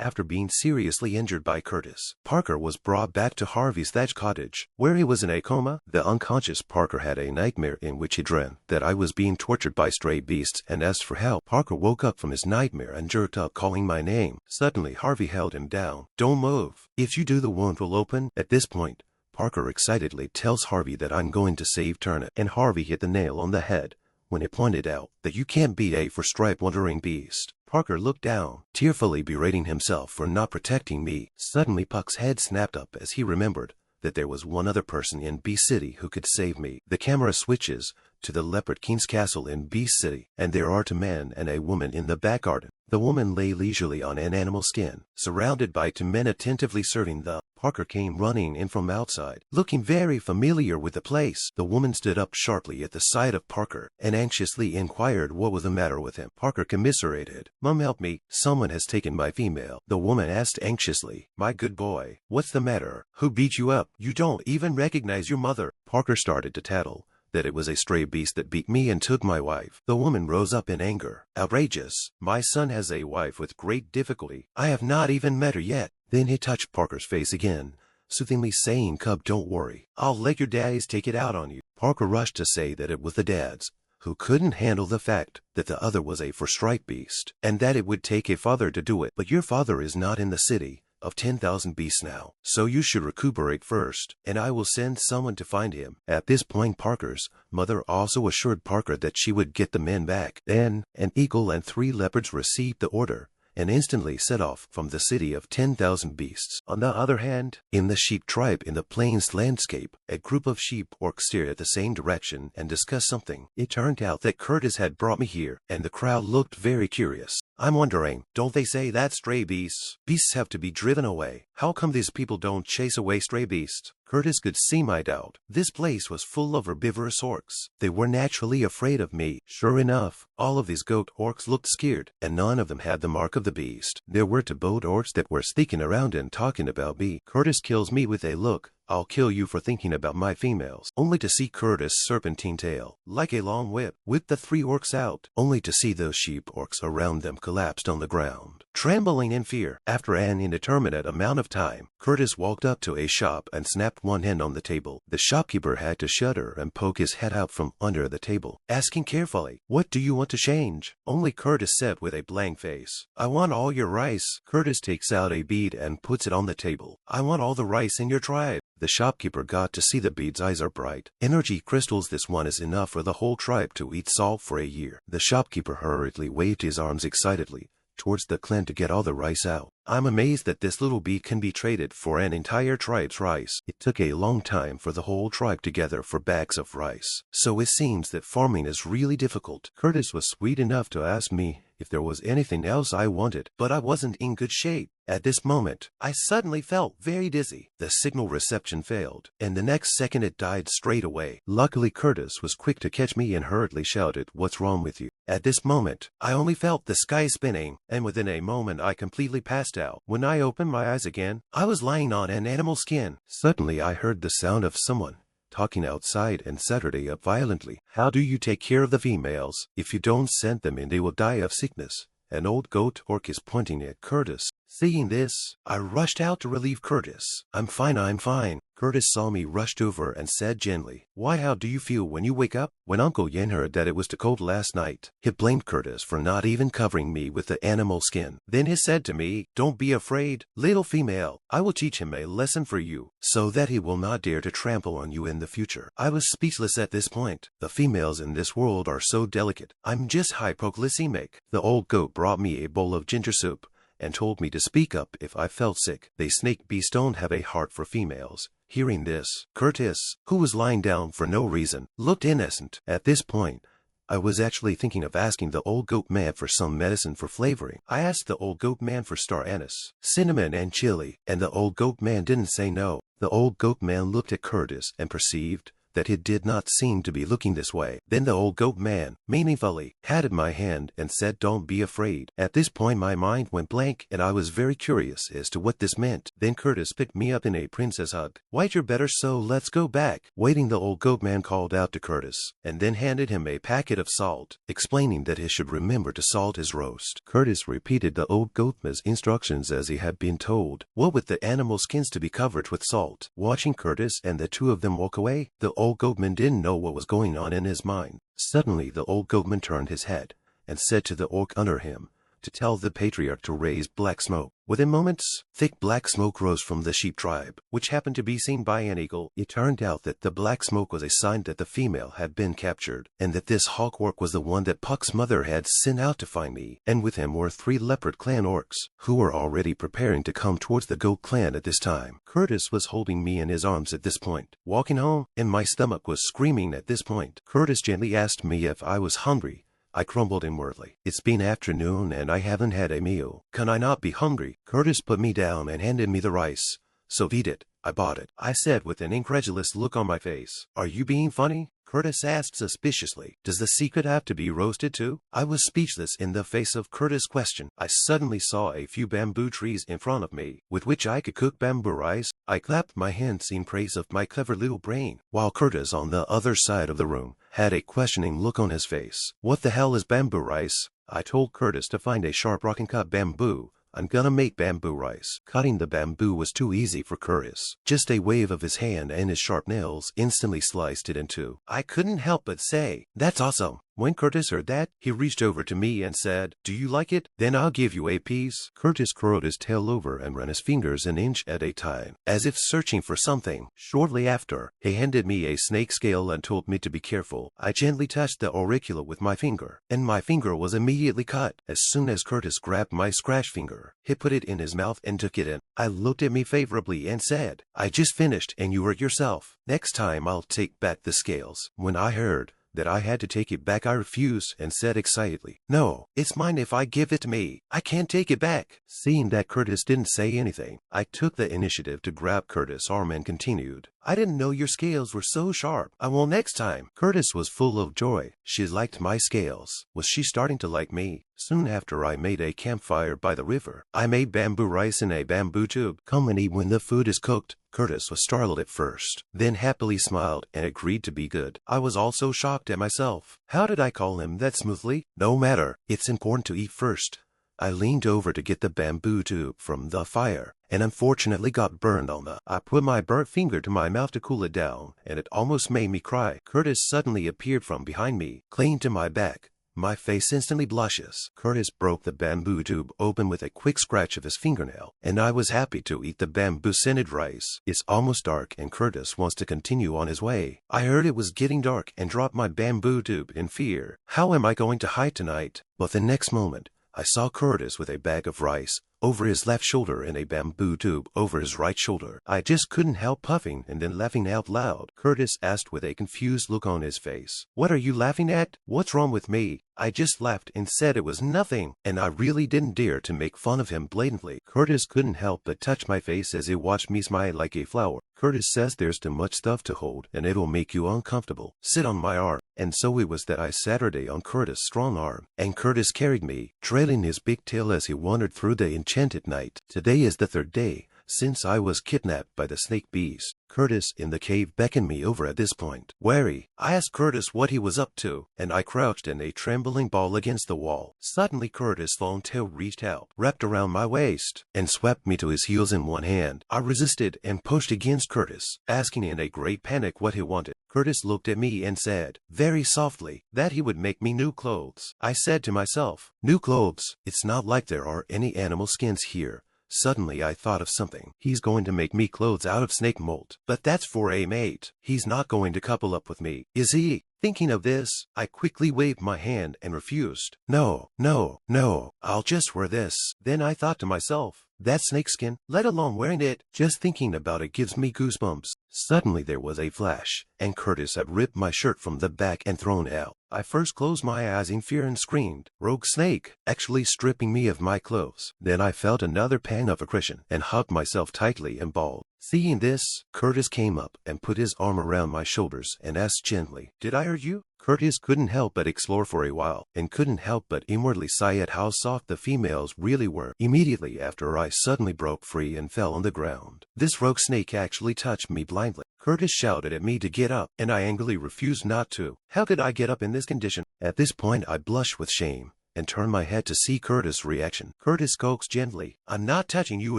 After being seriously injured by Curtis, Parker was brought back to Harvey's thatch cottage, where he was in a coma. The unconscious Parker had a nightmare in which he dreamt that I was being tortured by stray beasts and asked for help. Parker woke up from his nightmare and jerked up, calling my name. Suddenly, Harvey held him down. "Don't move. If you do, the wound will open." At this point, Parker excitedly tells Harvey that I'm going to save Turnip, and Harvey hit the nail on the head when he pointed out that you can't beat a four-striped wandering beast. Parker looked down, tearfully berating himself for not protecting me. Suddenly Puck's head snapped up as he remembered that there was one other person in Beast City who could save me. The camera switches to the Leopard King's castle in Beast City, and there are two men and a woman in the back garden. The woman lay leisurely on an animal skin, surrounded by two men attentively serving the. Parker came running in from outside, looking very familiar with the place. The woman stood up sharply at the sight of Parker and anxiously inquired what was the matter with him. Parker commiserated. "Mom, help me. Someone has taken my female." The woman asked anxiously, "My good boy, what's the matter? Who beat you up? You don't even recognize your mother." Parker started to tattle that it was a stray beast that beat me and took my wife. The woman rose up in anger. "Outrageous. My son has a wife with great difficulty. I have not even met her yet." Then he touched Parker's face again, soothingly saying, "Cub, don't worry. I'll let your daddies take it out on you." Parker rushed to say that it was the dads who couldn't handle the fact that the other was a four-striped beast, and that it would take a father to do it. "But your father is not in the city of 10,000 beasts now, so you should recuperate first, and I will send someone to find him." At this point, Parker's mother also assured Parker that she would get the men back. Then an eagle and 3 leopards received the order and instantly set off from the city of 10,000 beasts. On the other hand, in the sheep tribe in the plains landscape, a group of sheep orcs steered at the same direction and discussed something. It turned out that Curtis had brought me here, and the crowd looked very curious. "I'm wondering, don't they say that stray beasts? Beasts have to be driven away. How come these people don't chase away stray beasts?" Curtis could see my doubt. This place was full of herbivorous orcs. They were naturally afraid of me. Sure enough, all of these goat orcs looked scared, and none of them had the mark of the beast. There were 2 boat orcs that were sneaking around and talking about me. Curtis kills me with a look. "I'll kill you for thinking about my females," only to see Curtis' serpentine tail, like a long whip, whip the 3 orcs out, only to see those sheep orcs around them collapsed on the ground, trembling in fear. After an indeterminate amount of time, Curtis walked up to a shop and snapped one hand on the table. The shopkeeper had to shudder and poke his head out from under the table, asking carefully, "What do you want to change?" Only Curtis said with a blank face, "I want all your rice." Curtis takes out a bead and puts it on the table. "I want all the rice in your tribe." The shopkeeper got to see the bead's eyes are bright. "Energy crystals. This one is enough for the whole tribe to eat salt for a year." The shopkeeper hurriedly waved his arms excitedly towards the clan to get all the rice out. "I'm amazed that this little bead can be traded for an entire tribe's rice." It took a long time for the whole tribe to gather for bags of rice. So it seems that farming is really difficult. Curtis was sweet enough to ask me if there was anything else I wanted, but I wasn't in good shape. At this moment, I suddenly felt very dizzy. The signal reception failed, and the next second it died straight away. Luckily, Curtis was quick to catch me and hurriedly shouted, "What's wrong with you?" At this moment, I only felt the sky spinning, and within a moment I completely passed out. When I opened my eyes again, I was lying on an animal skin. Suddenly I heard the sound of someone talking outside and Saturday up violently. "How do you take care of the females? If you don't send them in, they will die of sickness." An old goat orc is pointing at Curtis. Seeing this, I rushed out to relieve Curtis. I'm fine, I'm fine." Curtis saw me, rushed over, and said gently, "Why, how do you feel when you wake up?" When Uncle Yen heard that it was too cold last night, he blamed Curtis for not even covering me with the animal skin. Then he said to me, "Don't be afraid, little female. I will teach him a lesson for you, so that he will not dare to trample on you in the future." I was speechless at this point. The females in this world are so delicate. I'm just hypoglycemic. The old goat brought me a bowl of ginger soup and told me to speak up if I felt sick. They snake beasts don't have a heart for females. Hearing this, Curtis, who was lying down for no reason, looked innocent. At this point, I was actually thinking of asking the old goat man for some medicine for flavoring. I asked the old goat man for star anise, cinnamon, and chili, and the old goat man didn't say no. The old goat man looked at Curtis and perceived that he did not seem to be looking this way. Then the old goat man, meaningfully, patted my hand and said, "Don't be afraid." At this point my mind went blank, and I was very curious as to what this meant. Then Curtis picked me up in a princess hug. "White, you're better, so let's go back." Waiting, the old goat man called out to Curtis, and then handed him a packet of salt, explaining that he should remember to salt his roast. Curtis repeated the old goat man's instructions as he had been told, what with the animal skins to be covered with salt. Watching Curtis and the two of them walk away, the old goatman didn't know what was going on in his mind. Suddenly the old goatman turned his head and said to the orc under him to tell the patriarch to raise black smoke. Within moments, thick black smoke rose from the sheep tribe, which happened to be seen by an eagle. It turned out that the black smoke was a sign that the female had been captured, and that this hawk orc was the one that Puck's mother had sent out to find me. And with him were 3 leopard clan orcs, who were already preparing to come towards the goat clan at this time. Curtis was holding me in his arms at this point, walking home, and my stomach was screaming at this point. Curtis gently asked me if I was hungry. I grumbled inwardly. "It's been afternoon and I haven't had a meal. Can I not be hungry?" Curtis put me down and handed me the rice. "So eat it. I bought it," I said with an incredulous look on my face. "Are you being funny?" Curtis asked suspiciously. "Does the secret have to be roasted too?" I was speechless in the face of Curtis' question. I suddenly saw a few bamboo trees in front of me, with which I could cook bamboo rice. I clapped my hands in praise of my clever little brain, while Curtis on the other side of the room had a questioning look on his face. "What the hell is bamboo rice?" I told Curtis to find a sharp rock and cut bamboo. "I'm gonna make bamboo rice." Cutting the bamboo was too easy for Curtis. Just a wave of his hand and his sharp nails instantly sliced it in two. I couldn't help but say, "That's awesome." When Curtis heard that, he reached over to me and said, "Do you like it? Then I'll give you a piece." Curtis curled his tail over and ran his fingers an inch at a time, as if searching for something. Shortly after, he handed me a snake scale and told me to be careful. I gently touched the auricular with my finger, and my finger was immediately cut. As soon as Curtis grabbed my scratch finger, he put it in his mouth and took it in. I looked at me favorably and said, "I just finished and you hurt yourself. Next time I'll take back the scales." When I heard that I had to take it back, I refused and said excitedly, "No, it's mine if I give it to me. I can't take it back." Seeing that Curtis didn't say anything, I took the initiative to grab Curtis' arm and continued, "I didn't know your scales were so sharp. I will next time." Curtis was full of joy. She liked my scales. Was she starting to like me? Soon after, I made a campfire by the river. I made bamboo rice in a bamboo tube. "Come and eat when the food is cooked." Curtis was startled at first, then happily smiled and agreed to be good. I was also shocked at myself. How did I call him that smoothly? No matter, it's important to eat first. I leaned over to get the bamboo tube from the fire, and unfortunately got burned on the. I put my burnt finger to my mouth to cool it down, and it almost made me cry. Curtis suddenly appeared from behind me, clinging to my back. My face instantly blushes. Curtis broke the bamboo tube open with a quick scratch of his fingernail, and I was happy to eat the bamboo-scented rice. It's almost dark and Curtis wants to continue on his way. I heard it was getting dark and dropped my bamboo tube in fear. How am I going to hide tonight? But the next moment, I saw Curtis with a bag of rice over his left shoulder and a bamboo tube over his right shoulder. I just couldn't help puffing and then laughing out loud. Curtis asked with a confused look on his face, "What are you laughing at? What's wrong with me?" I just laughed and said it was nothing, and I really didn't dare to make fun of him blatantly. Curtis couldn't help but touch my face as he watched me smile like a flower. Curtis says there's too much stuff to hold and it'll make you uncomfortable. Sit on my arm. And so it was that I Saturday on Curtis' strong arm, and Curtis carried me, trailing his big tail as he wandered through the enchanted night. Today is the 3rd day since I was kidnapped by the snake beast. Curtis in the cave beckoned me over at this point. Wary, I asked Curtis what he was up to, and I crouched in a trembling ball against the wall. Suddenly Curtis' long tail reached out, wrapped around my waist, and swept me to his heels in one hand. I resisted and pushed against Curtis, asking in a great panic what he wanted. Curtis looked at me and said, very softly, that he would make me new clothes. I said to myself, new clothes? It's not like there are any animal skins here. Suddenly I thought of something. He's going to make me clothes out of snake mold. But that's for a mate. He's not going to couple up with me, is he? Thinking of this, I quickly waved my hand and refused. No, no, no, I'll just wear this. Then I thought to myself, that snakeskin, let alone wearing it, just thinking about it gives me goosebumps. Suddenly there was a flash, and Curtis had ripped my shirt from the back and thrown out. I first closed my eyes in fear and screamed, "Rogue snake!" actually stripping me of my clothes. Then I felt another pang of aggression and hugged myself tightly and bawled. Seeing this, Curtis came up and put his arm around my shoulders and asked gently, "Did I hurt you?" Curtis couldn't help but explore for a while, and couldn't help but inwardly sigh at how soft the females really were. Immediately after, I suddenly broke free and fell on the ground. This rogue snake actually touched me blindly. Curtis shouted at me to get up, and I angrily refused not to. How could I get up in this condition? At this point I blushed with shame and turned my head to see Curtis' reaction. Curtis coaxed gently, "I'm not touching you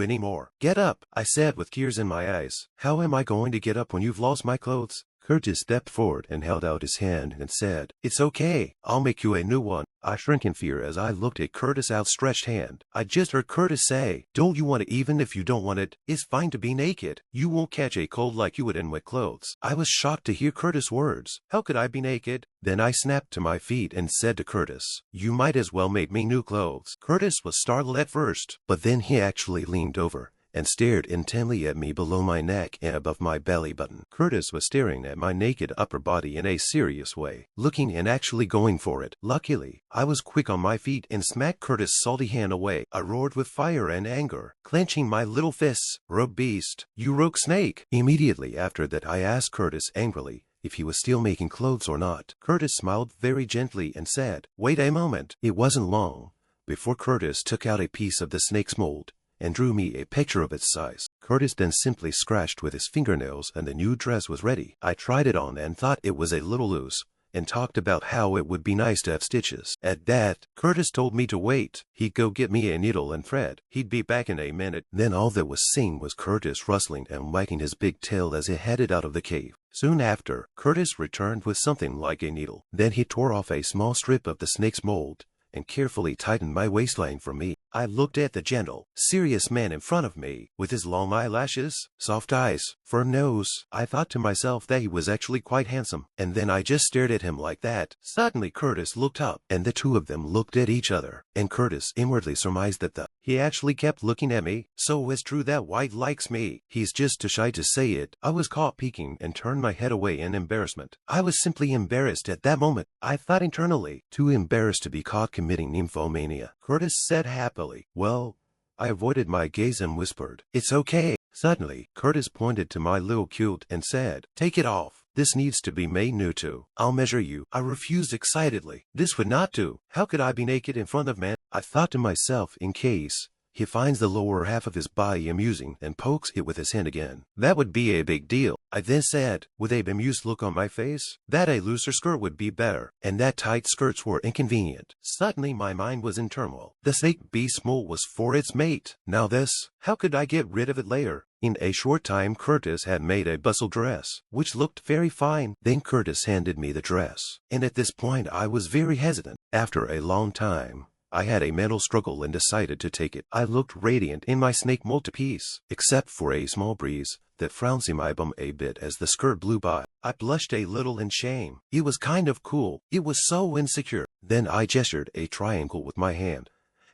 anymore. Get up," I said with tears in my eyes. "How am I going to get up when you've lost my clothes?" Curtis stepped forward and held out his hand and said, "It's okay. I'll make you a new one." I shrank in fear as I looked at Curtis' outstretched hand. I just heard Curtis say, "Don't you want it? Even if you don't want it, it's fine to be naked. You won't catch a cold like you would in wet clothes." I was shocked to hear Curtis' words. How could I be naked? Then I snapped to my feet and said to Curtis, "You might as well make me new clothes." Curtis was startled at first, but then he actually leaned over and stared intently at me below my neck and above my belly button. Curtis was staring at my naked upper body in a serious way, looking and actually going for it. Luckily, I was quick on my feet and smacked Curtis' salty hand away. I roared with fire and anger, clenching my little fists. "Rogue beast! You rogue snake!" Immediately after that, I asked Curtis angrily if he was still making clothes or not. Curtis smiled very gently and said, "Wait a moment." It wasn't long before Curtis took out a piece of the snake's mold and drew me a picture of its size. Curtis then simply scratched with his fingernails and the new dress was ready. I tried it on and thought it was a little loose, and talked about how it would be nice to have stitches. At that, Curtis told me to wait. He'd go get me a needle and thread. He'd be back in a minute. Then all that was seen was Curtis rustling and wagging his big tail as he headed out of the cave. Soon after, Curtis returned with something like a needle. Then he tore off a small strip of the snake's mold and carefully tightened my waistline for me. I looked at the gentle, serious man in front of me, with his long eyelashes, soft eyes, firm nose. I thought to myself that he was actually quite handsome, and then I just stared at him like that. Suddenly Curtis looked up, and the two of them looked at each other, and Curtis inwardly surmised that he actually kept looking at me. So it's true that White likes me. He's just too shy to say it. I was caught peeking and turned my head away in embarrassment. I was simply embarrassed at that moment. I thought internally, too embarrassed to be caught committing nymphomania. Curtis said happily, "Well," I avoided my gaze and whispered, "It's okay." Suddenly, Curtis pointed to my little kilt and said, "Take it off. This needs to be made new too. I'll measure you." I refused excitedly. This would not do. How could I be naked in front of men? I thought to myself, in case he finds the lower half of his body amusing and pokes it with his hand again, that would be a big deal. I then said, with a bemused look on my face, that a looser skirt would be better, and that tight skirts were inconvenient. Suddenly my mind was in turmoil. The snake beast mold was for its mate. Now this, how could I get rid of it later? In a short time Curtis had made a bustle dress, which looked very fine. Then Curtis handed me the dress, and at this point I was very hesitant. After a long time, I had a mental struggle and decided to take it. I looked radiant in my snake mold piece, except for a small breeze that frowned my bum a bit as the skirt blew by. I blushed a little in shame. It was kind of cool. It was so insecure. Then I gestured a triangle with my hand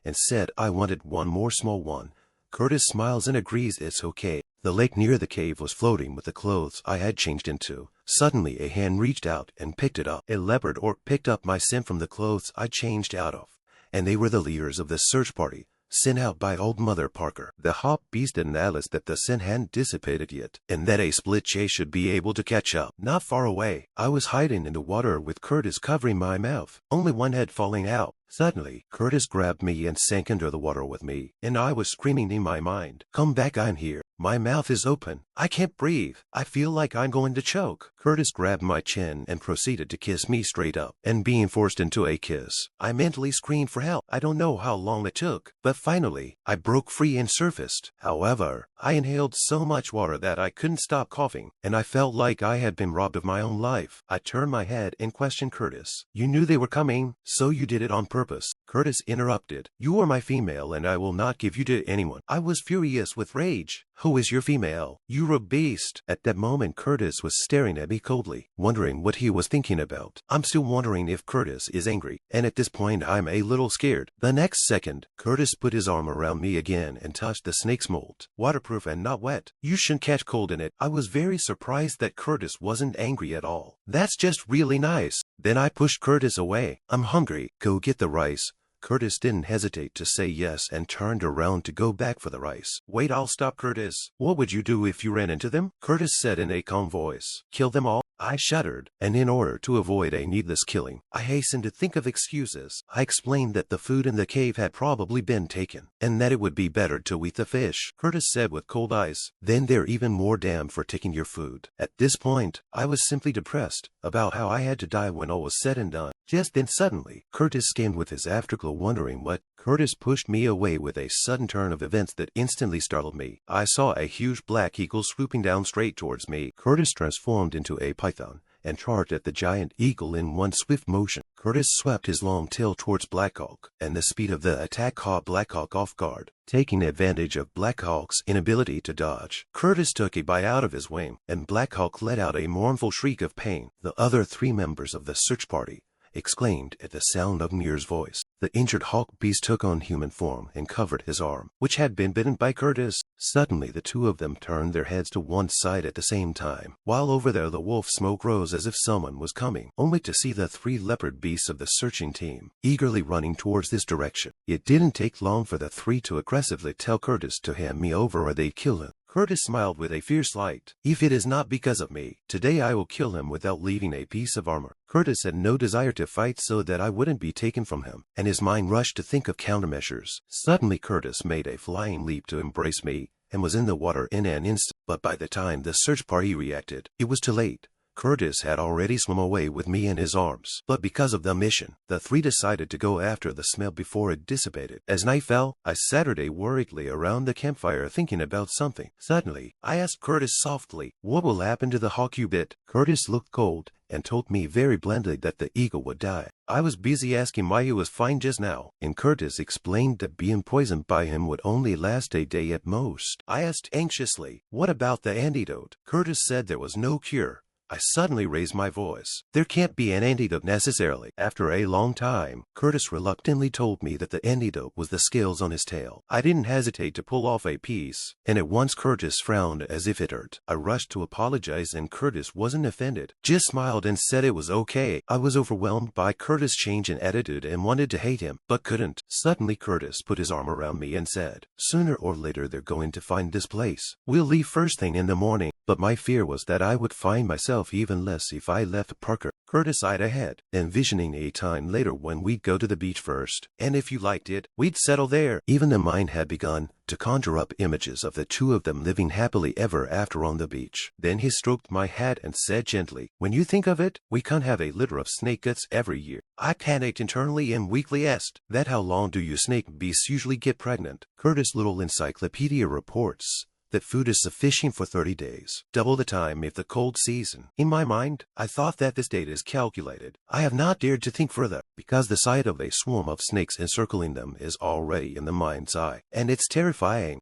and said I wanted one more small one. Curtis smiles and agrees it's okay. The lake near the cave was floating with the clothes I had changed into. Suddenly a hand reached out and picked it up. A leopard orc picked up my scent from the clothes I changed out of, and they were the leaders of the search party sent out by Old Mother Parker. The hop beast and Alice that the scent hadn't dissipated yet, and that a split chase should be able to catch up. Not far away, I was hiding in the water with Curtis covering my mouth, only one head falling out. Suddenly, Curtis grabbed me and sank under the water with me, and I was screaming in my mind, "Come back, I'm here. My mouth is open. I can't breathe. I feel like I'm going to choke." Curtis grabbed my chin and proceeded to kiss me straight up, and being forced into a kiss, I mentally screamed for help. I don't know how long it took, but finally, I broke free and surfaced. However, I inhaled so much water that I couldn't stop coughing, and I felt like I had been robbed of my own life. I turned my head and questioned Curtis. "You knew they were coming, so you did it on purpose?" Curtis interrupted. You are my female and I will not give you to anyone. I was furious with rage. Who is your female? You're a beast. At that moment Curtis was staring at me coldly, wondering what he was thinking about. I'm still wondering if Curtis is angry, and at this point I'm a little scared. The next second, Curtis put his arm around me again and touched the snake's molt. Waterproof and not wet. You shouldn't catch cold in it. I was very surprised that Curtis wasn't angry at all. That's just really nice. Then I pushed Curtis away. I'm hungry. Go get the rice. Curtis didn't hesitate to say yes and turned around to go back for the rice. Wait, I'll stop Curtis. What would you do if you ran into them? Curtis said in a calm voice. Kill them all? I shuddered, and in order to avoid a needless killing, I hastened to think of excuses. I explained that the food in the cave had probably been taken, and that it would be better to eat the fish. Curtis said with cold eyes, then they're even more damned for taking your food. At this point, I was simply depressed about how I had to die when all was said and done. Just then suddenly, Curtis scanned with his afterglow, wondering what. Curtis pushed me away with a sudden turn of events that instantly startled me. I saw a huge black eagle swooping down straight towards me. Curtis transformed into a python and charged at the giant eagle in one swift motion. Curtis swept his long tail towards Blackhawk, and the speed of the attack caught Blackhawk off guard. Taking advantage of Blackhawk's inability to dodge, Curtis took a bite out of his wing, and Blackhawk let out a mournful shriek of pain. The other 3 members of the search party exclaimed at the sound of Mir's voice. The injured hawk beast took on human form and covered his arm, which had been bitten by Curtis. Suddenly the 2 of them turned their heads to one side at the same time, while over there the wolf smoke rose as if someone was coming, only to see the 3 leopard beasts of the searching team eagerly running towards this direction. It didn't take long for the 3 to aggressively tell Curtis to hand me over or they'd kill him. Curtis smiled with a fierce light. If it is not because of me, today I will kill him without leaving a piece of armor. Curtis had no desire to fight so that I wouldn't be taken from him, and his mind rushed to think of countermeasures. Suddenly Curtis made a flying leap to embrace me, and was in the water in an instant. But by the time the search party reacted, it was too late. Curtis had already swum away with me in his arms. But because of the mission, the 3 decided to go after the smell before it dissipated. As night fell, I sat worriedly around the campfire thinking about something. Suddenly, I asked Curtis softly, what will happen to the hawk you bit? Curtis looked cold and told me very blandly that the eagle would die. I was busy asking why he was fine just now, and Curtis explained that being poisoned by him would only last a day at most. I asked anxiously, what about the antidote? Curtis said there was no cure. I suddenly raised my voice. There can't be an antidote necessarily. After a long time, Curtis reluctantly told me that the antidote was the scales on his tail. I didn't hesitate to pull off a piece, and at once Curtis frowned as if it hurt. I rushed to apologize and Curtis wasn't offended, just smiled and said it was okay. I was overwhelmed by Curtis' change in attitude and wanted to hate him, but couldn't. Suddenly Curtis put his arm around me and said, sooner or later they're going to find this place. We'll leave first thing in the morning. But my fear was that I would find myself even less if I left Parker. Curtis eyed ahead, envisioning a time later when we'd go to the beach first, and if you liked it, we'd settle there. Even the mind had begun to conjure up images of the 2 of them living happily ever after on the beach. Then he stroked my hat and said gently, when you think of it, we can't have a litter of snake guts every year. I panicked internally and weakly asked, that how long do you snake beasts usually get pregnant? Curtis' little encyclopedia reports that food is sufficient for 30 days, double the time if the cold season. In my mind, I thought that this date is calculated. I have not dared to think further, because the sight of a swarm of snakes encircling them is already in the mind's eye, and it's terrifying.